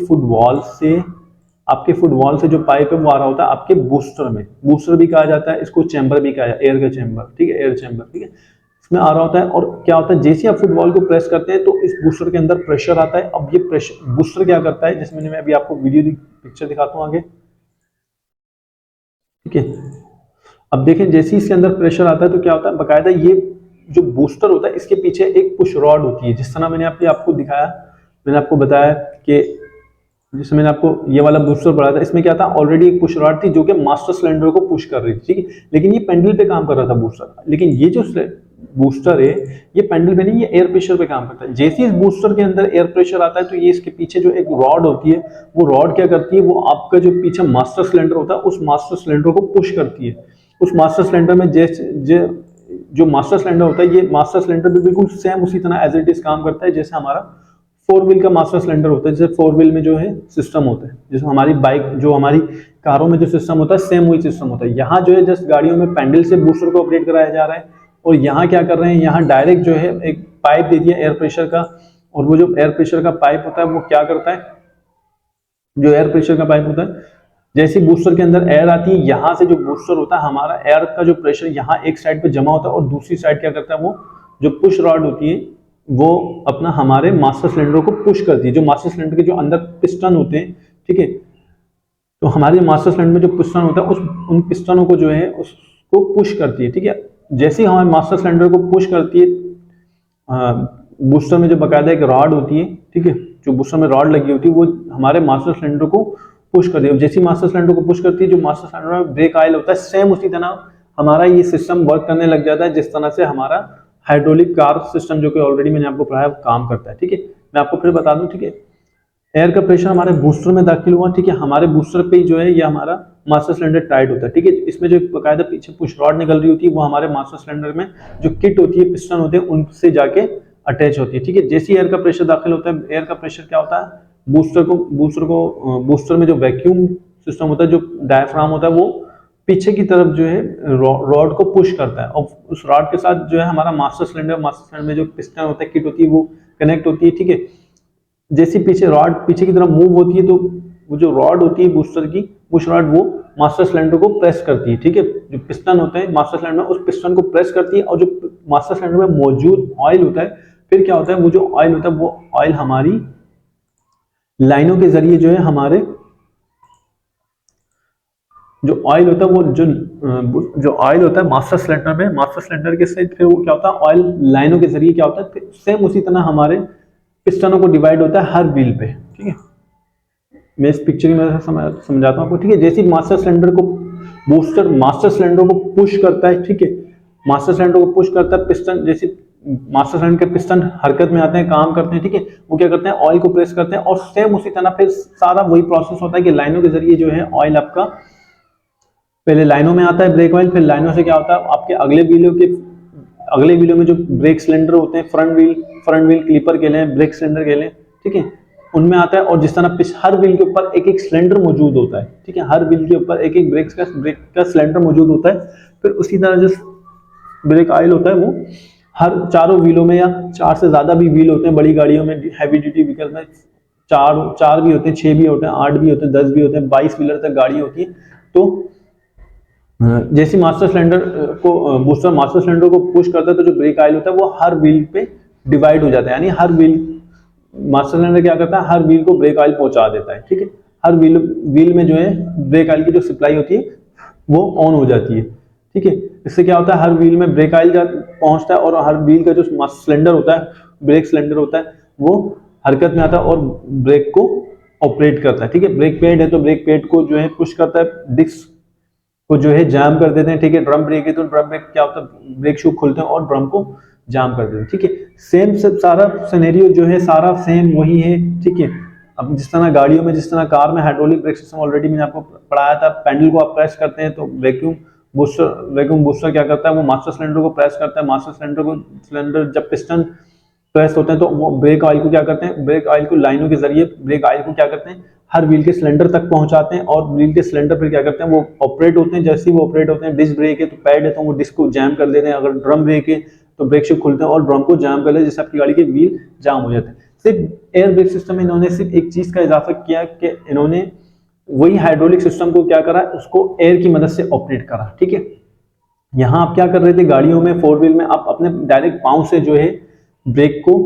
फुटवॉल से जो पाइप है वो आ रहा होता है आपके बूस्टर में। बूस्टर भी कहा जाता है इसको, चैम्बर भी कहा जाता है, एयर का चैम्बर। ठीक है, एयर चैम्बर। ठीक है, इसमें आ रहा होता है। और क्या होता है जैसे आप फुटबॉल को प्रेस करते हैं तो इस बूस्टर के अंदर प्रेशर आता है। अब ये प्रेशर बूस्टर क्या करता है, जिसमें मैं अभी आपको पिक्चर दिखाता हूँ आगे। ठीक है, अब देखें जैसे ही इसके अंदर प्रेशर आता है तो क्या होता है, बकायदा ये जो बूस्टर होता है इसके पीछे एक पुश रॉड होती है, जिस तरह मैंने आपको दिखाया, मैंने आपको बताया कि जिसमें मैंने आपको ये वाला बूस्टर पढ़ा था, इसमें क्या था, ऑलरेडी एक पुश रॉड थी जो कि मास्टर सिलेंडर को पुश कर रही थी। ठीक है, लेकिन ये पेंडल पे काम कर रहा था बूस्टर, लेकिन ये जो बूस्टर है ये पेंडल पे नहीं, ये एयर प्रेशर पे काम करता है। जैसे इस बूस्टर के अंदर एयर प्रेशर आता है तो ये इसके पीछे जो एक रॉड होती है, वो रॉड क्या करती है, वो आपका जो पीछे मास्टर सिलेंडर होता है उस मास्टर सिलेंडर को पुश करती है। उस मास्टर सिलेंडर में जो मास्टर सिलेंडर होता है, ये मास्टर सिलेंडर भी बिल्कुल सेम उसी तरह एज इट इज काम करता है जैसे हमारा 4 व्हील का मास्टर सिलेंडर होता है। जैसे 4 व्हील में जो है सिस्टम होता है, जैसे हमारी बाइक, जो हमारी कारों में जो सिस्टम होता है, सेम वही सिस्टम होता है। यहाँ जो है जस्ट गाड़ियों में पेंडल से बूस्टर को ऑपरेट कराया जा रहा है, और यहाँ क्या कर रहे हैं, यहाँ डायरेक्ट जो है एक पाइप दे दिया एयर प्रेशर का, और वो जो एयर प्रेशर का पाइप होता है वो क्या करता है, जो एयर प्रेशर का पाइप होता है, जैसे बूस्टर के अंदर एयर आती है, यहाँ से जो बूस्टर होता है हमारा, एयर का जो प्रेशर यहाँ एक साइड पे जमा होता है, और दूसरी साइड क्या करता है, वो जो पुश रॉड होती है वो अपना हमारे मास्टर सिलेंडर को पुश करती है। जो मास्टर सिलेंडर के जो अंदर पिस्टन होते हैं, ठीक है, तो हमारे मास्टर सिलेंडर में जो पिस्टन होता है उन पिस्टनों को जो है उसको पुश करती है। ठीक है, जैसे ही हमारे मास्टर सिलेंडर को पुश करती है, बूस्टर में जो बकायदा एक रॉड होती है, ठीक है, जो बूस्टर में रॉड लगी होती है वो हमारे मास्टर सिलेंडर को पुश करती है। जैसे मास्टर सिलेंडर को पुश करती है, जो मास्टर सिलेंडर में ब्रेक ऑयल होता है, सेम उसी तरह हमारा ये सिस्टम वर्क करने लग जाता है, जिस तरह से हमारा हाइड्रोलिक कार सिस्टम, जो कि ऑलरेडी मैंने आपको पढ़ाया, काम करता है। ठीक है, मैं आपको फिर बता दूं। ठीक है, एयर का प्रेशर हमारे बूस्टर में दाखिल हुआ। ठीक है, हमारे बूस्टर पे जो है ये हमारा मास्टर सिलेंडर टाइट होता है। ठीक है, इसमें जो बकायदा पीछे पुश रॉड निकल रही होती है वो हमारे मास्टर सिलेंडर में जो किट होती है, पिस्टन होते हैं, उनसे जाके अटैच होती है। ठीक है, जैसे एयर का प्रेशर दाखिल होता है, एयर का प्रेशर क्या होता है, बूस्टर में जो वैक्यूम सिस्टम होता है, जो डायफ्राम होता है, वो पीछे की तरफ जो है रॉड को पुश करता है, और उस रॉड के साथ जो है हमारा मास्टर सिलेंडर में जो पिस्टन होता है, किट होती है, वो कनेक्ट होती है। ठीक है, जैसे पीछे रॉड पीछे की तरफ मूव होती है तो वो जो रॉड होती है बूस्टर की, पुश रॉड, वो मास्टर सिलेंडर को प्रेस करती है। ठीक है, जो पिस्टन होते हैं मास्टर सिलेंडर में, उस पिस्टन को प्रेस करती है, और जो मास्टर सिलेंडर में मौजूद ऑयल होता है, फिर क्या होता है, वो जो ऑयल होता है वो ऑयल हमारी लाइनों के जरिए जो है हमारे जो ऑयल होता है, वो जो ऑयल होता है मास्टर सिलेंडर में, मास्टर सिलेंडर के साथ फिर वो क्या होता है, ऑयल लाइनों के जरिए क्या होता है, सेम उसी तरह हमारे पिस्टनों को डिवाइड होता है हर व्हील पे। ठीक है, मैं इस पिक्चर की मदद से समझाता हूँ आपको। ठीक है, जैसे मास्टर सिलेंडर को बूस्टर मास्टर सिलेंडर को पुश करता है, ठीक है, मास्टर सिलेंडर को पुश करता है, पिस्टन जैसे मास्टर सिलेंडर के पिस्टन हरकत में आते हैं, काम करते हैं, ठीक है, वो क्या करते हैं, ऑयल को प्रेस करते हैं और सेम उसी तरह फिर सारा वही प्रोसेस होता है कि लाइनों के जरिए जो है ऑयल आपका पहले लाइनों में आता है ब्रेक ऑयल, फिर लाइनों से क्या होता है आपके अगले व्हीलों में जो ब्रेक सिलेंडर होते हैं, फ्रंट व्हील क्लीपर के लिए, ब्रेक सिलेंडर के लिए, ठीक है, उनमें आता है। और जिस तरह हर व्हील के ऊपर एक एक सिलेंडर मौजूद होता है, ठीक है, हर व्हील के ऊपर एक एक ब्रेक का सिलेंडर मौजूद होता है। फिर उसी तरह जो ब्रेक ऑयल होता है वो हर चारों व्हीलों में, या 4 से ज्यादा भी व्हील होते हैं बड़ी गाड़ियों में, हैवी ड्यूटी व्हीकल में 4 भी होते हैं, 6 भी होते हैं, 8 भी होते हैं, 10 भी होते हैं, 22 व्हीलर तक गाड़ी होती है। तो जैसे मास्टर सिलेंडर को बूस्टर मास्टर सिलेंडर को पुश करता है तो जो ब्रेक ऑयल होता है वो हर व्हील पे डिवाइड हो जाता है, यानी हर व्हील मास्टर सिलेंडर क्या करता है, हर व्हील को ब्रेक ऑयल पहुंचा देता है, ठीक है, हर व्हील में जो है ब्रेक ऑयल की जो सप्लाई होती है वो ऑन हो जाती है, ठीक है। इससे क्या होता है, हर व्हील में ब्रेक ऑयल पहुंचता है और हर व्हील का जो सिलेंडर होता है, ब्रेक सिलेंडर होता है, वो हरकत में आता है और ब्रेक को ऑपरेट करता है, ठीक है। ब्रेक पैड है तो ब्रेक पैड को जो है पुश करता है, डिस्क को जो है जाम कर देते हैं, ठीक है। ड्रम ब्रेक है तो ड्रम ब्रेक क्या होता है, ब्रेक शू खोलते हैं और ड्रम को जाम कर देते हैं, ठीक है। सेम सब सारा सिनेरियो जो है सारा सेम वही है, ठीक है। अब जिस तरह गाड़ियों में, जिस तरह कार में हाइड्रोलिक ब्रेक सिस्टम ऑलरेडी मैंने आपको पढ़ाया था, पैडल को आप प्रेस करते हैं तो वैक्यूम बूस्टर क्या करता है, वो मास्टर सिलेंडर को प्रेस करता है, मास्टर सिलेंडर जब पिस्टन प्रेस होते हैं तो वो ब्रेक ऑयल को क्या करते हैं, ब्रेक ऑयल को लाइनों के जरिए ब्रेक ऑयल को क्या करते हैं, हर व्हील के सिलेंडर तक पहुंचाते हैं और व्हील के सिलेंडर पर क्या करते हैं, वो ऑपरेट होते हैं। जैसे ही वो ऑपरेट होते हैं, डिस्क ब्रेक है तो पैड है तो वो डिस्क को जैम कर देते हैं, अगर ड्रम ब्रेक है तो ब्रेक शिप खुलते हैं और ड्रम को जाम कर लेते हैं, जिससे आपकी गाड़ी के व्हील जाम हो जाते हैं। सिर्फ एयर ब्रेक सिस्टम में इन्होंने सिर्फ एक चीज का इजाफा किया कि इन्होंने वही हाइड्रोलिक सिस्टम को क्या करा, उसको एयर की मदद से ऑपरेट करा, ठीक है। यहाँ आप क्या कर रहे थे, गाड़ियों में 4 व्हील में आप अपने डायरेक्ट पांव से जो है ब्रेक को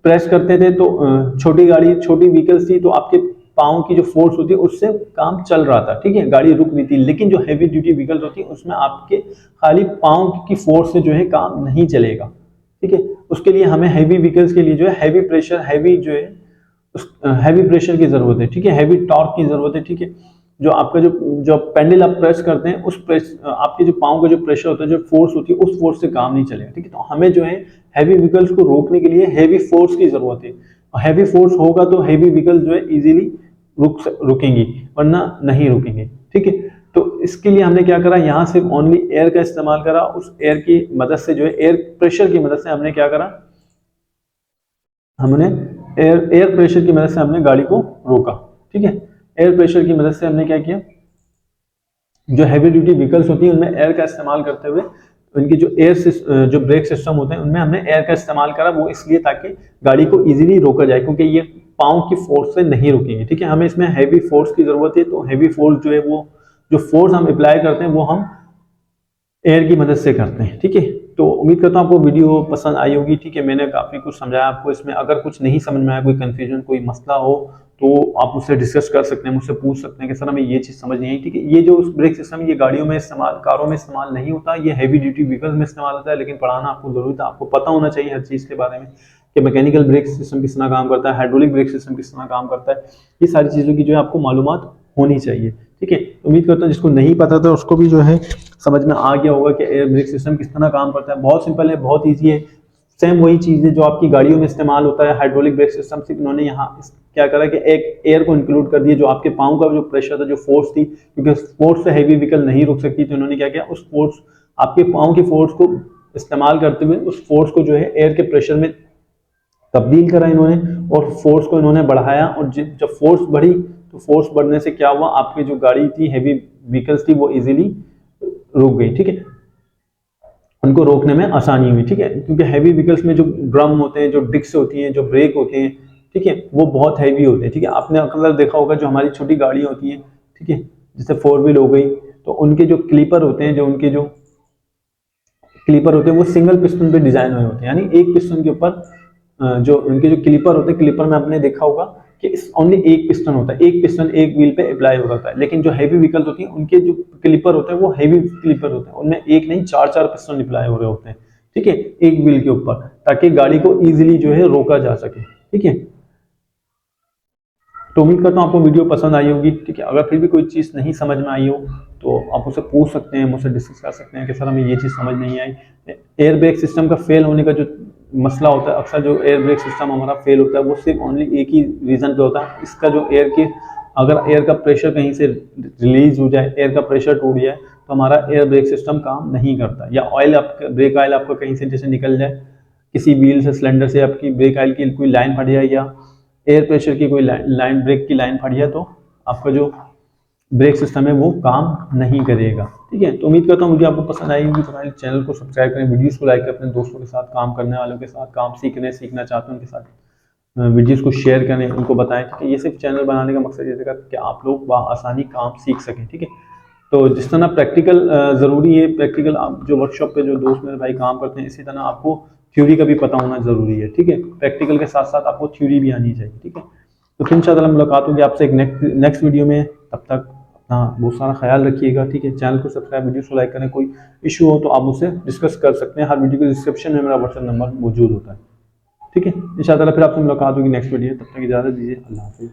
प्रेस करते थे, तो छोटी व्हीकल्स थी तो आपके पांव की जो फोर्स होती है उससे काम चल रहा था, ठीक है, गाड़ी रुक रही थी। लेकिन जो हैवी ड्यूटी व्हीकल्स होती है उसमें आपके खाली पांव की फोर्स से जो है काम नहीं चलेगा, ठीक है। उसके लिए हमें हैवी व्हीकल्स के लिए जो है हैवी प्रेशर की जरूरत है, ठीक है, हैवी टॉर्क की जरूरत है, ठीक है। जो आपका जो पेंडल आप प्रेस करते हैं उस आपके जो पांव का जो प्रेशर होता है, जो फोर्स होती है, उस फोर्स से काम नहीं चलेगा, ठीक है। तो हमें जो है हैवी व्हीकल्स को रोकने के लिए हैवी फोर्स की जरूरत है। हैवी फोर्स होगा तो हैवी व्हीकल्स जो है इजीली रुकेंगी, वरना नहीं रुकेंगे, ठीक है। तो इसके लिए हमने क्या करा, यहाँ से ओनली एयर का इस्तेमाल करा, उस एयर की मदद से जो है एयर प्रेशर की मदद से हमने क्या करा, हमने एयर प्रेशर की मदद से हमने गाड़ी को रोका, ठीक है। एयर प्रेशर की मदद से हमने क्या किया, जो हैवी ड्यूटी व्हीकल्स होती है उनमें एयर का इस्तेमाल करते हुए उनकी जो ब्रेक सिस्टम होते हैं उनमें हमने एयर का इस्तेमाल करा, वो इसलिए ताकि गाड़ी को इजीली रोका जाए, क्योंकि ये पांव की फोर्स से नहीं रुकेंगे, ठीक है। हमें इसमें हैवी फोर्स की जरूरत है, तो हैवी फोर्स जो है वो जो फोर्स हम अप्लाई करते हैं वो हम एयर की मदद से करते हैं, ठीक है। तो उम्मीद करता हूँ आपको वीडियो पसंद आई होगी, ठीक है। मैंने काफी कुछ समझाया आपको इसमें। अगर कुछ नहीं समझ में आया, कोई कंफ्यूजन, कोई मसला हो तो आप मुझसे डिस्कस कर सकते हैं, मुझसे पूछ सकते हैं कि सर हमें ये चीज समझ नहीं आई, ठीक है। ये जो ब्रेक सिस्टम ये गाड़ियों में इस्तेमाल, कारों में इस्तेमाल नहीं होता, ये हैवी ड्यूटी व्हीकल्स में इस्तेमाल होता है, लेकिन पढ़ाना आपको जरूरी था। आपको पता होना चाहिए हर चीज के बारे में कि मैकेनिकल ब्रेक सिस्टम किस तरह काम करता है, हाइड्रोलिक ब्रेक सिस्टम किस तरह काम करता है, ये सारी चीजों की जो है आपको मालूमात होनी चाहिए, ठीक है। उम्मीद करता हूँ जिसको नहीं पता था उसको भी जो है समझ में आ गया होगा कि एयर ब्रेक सिस्टम किस तरह काम करता है। बहुत सिंपल है, बहुत ईजी है, सेम वही चीज है जो आपकी गाड़ियों में इस्तेमाल होता है हाइड्रोलिक ब्रेक सिस्टम से। इन्होंने यहाँ क्या करा कि एक एयर को इंक्लूड कर दिया, जो आपके पांव का जो प्रेशर था, जो फोर्स थी, क्योंकि फोर्स से हैवी व्हीकल नहीं रुक सकती, तो इन्होंने क्या किया, उस फोर्स, आपके पांव की फोर्स को इस्तेमाल करते हुए उस फोर्स को जो है एयर के प्रेशर में तब्दील करा इन्होंने, और फोर्स को इन्होंने बढ़ाया। और जब फोर्स बढ़ी तो फोर्स बढ़ने से क्या हुआ, आपकी जो गाड़ी थी, हैवी व्हीकल्स थी, वो इजीली रुक गई, ठीक है, उनको रोकने में आसानी हुई, ठीक है। क्योंकि हैवी व्हीकल्स में जो ड्रम होते हैं, जो डिस्क होती हैं, जो ब्रेक होते हैं, ठीक है, वो बहुत हैवी होते हैं, ठीक है। आपने अक्सर देखा होगा जो हमारी छोटी गाड़ी होती है, ठीक है, जैसे 4 व्हील हो गई, तो उनके जो क्लीपर होते हैं, वो सिंगल पिस्टन पे डिजाइन हुए होते हैं, यानी एक पिस्टन के ऊपर जो उनके जो क्लीपर होते हैं, क्लीपर में आपने देखा होगा कि ओनली एक पिस्टन होता है, एक पिस्टन एक व्हील पे अप्लाई हो जाता है। लेकिन जो हैवी व्हीकल्स होती हैं उनके जो क्लीपर होते हैं वो हैवी क्लीपर होते हैं, उनमें एक नहीं 4 पिस्टन अप्लाई हो रहे होते हैं, ठीक है, एक व्हील के ऊपर, ताकि गाड़ी को इजीली जो है रोका जा सके, ठीक है। तो उम्मीद करता हूँ आपको वीडियो पसंद आई होगी, ठीक है। अगर फिर भी कोई चीज़ नहीं समझ में आई हो तो आप मुझसे पूछ सकते हैं, मुझसे डिस्कस कर सकते हैं कि सर हमें ये चीज़ समझ नहीं आई। एयर ब्रेक सिस्टम का फेल होने का जो मसला होता है, अक्सर जो एयर ब्रेक सिस्टम हमारा फेल होता है वो सिर्फ ओनली एक ही रीज़न पे होता है, इसका जो एयर के अगर एयर का प्रेशर कहीं से रिलीज हो जाए, एयर का प्रेशर टूट जाए तो हमारा एयर ब्रेक सिस्टम काम नहीं करता, या ऑयल आपका ब्रेक ऑयल आपका कहीं से जैसे निकल जाए, किसी व्हील से सिलेंडर से आपकी ब्रेक ऑयल की कोई लाइन फट जाए या एयर प्रेशर की कोई लाइन ब्रेक की लाइन फट जाए तो आपका जो ब्रेक सिस्टम है वो काम नहीं करेगा। ठीक है, तो उम्मीद करता हूँ मुझे आपको पसंद आएगी। तो हमारे चैनल को सब्सक्राइब करें, वीडियोस को लाइक करें, अपने दोस्तों के साथ, काम करने वालों के साथ, काम सीखना चाहते हैं उनके साथ वीडियोस को शेयर करें, उनको बताएं। ठीक है, ये सिर्फ चैनल बनाने का मकसद ये था कि आप लोग आसानी काम सीख सकें। ठीक है, तो जिस तरह प्रैक्टिकल ज़रूरी है, प्रैक्टिकल आप जो वर्कशॉप पे जो दोस्त मेरे भाई काम करते हैं, इसी तरह आपको थ्योरी का भी पता होना ज़रूरी है। ठीक है, प्रैक्टिकल के साथ साथ आपको थ्योरी भी आनी चाहिए। ठीक है, तो फिर इंशाल्लाह मुलाकात होगी आपसे एक नेक्स्ट वीडियो में। तब तक अपना बहुत सारा ख्याल रखिएगा। ठीक है, चैनल को सब्सक्राइब, वीडियो को लाइक करें। कोई इशू हो तो आप मुझसे डिस्कस कर सकते हैं, हर वीडियो के डिस्क्रिप्शन में मेरा व्हाट्सएप नंबर मौजूद होता है। ठीक है, इंशाल्लाह फिर आपसे मुलाकात होगी नेक्स्ट वीडियो। तब तक इजाज़त दीजिए, अल्लाह हाफिज़।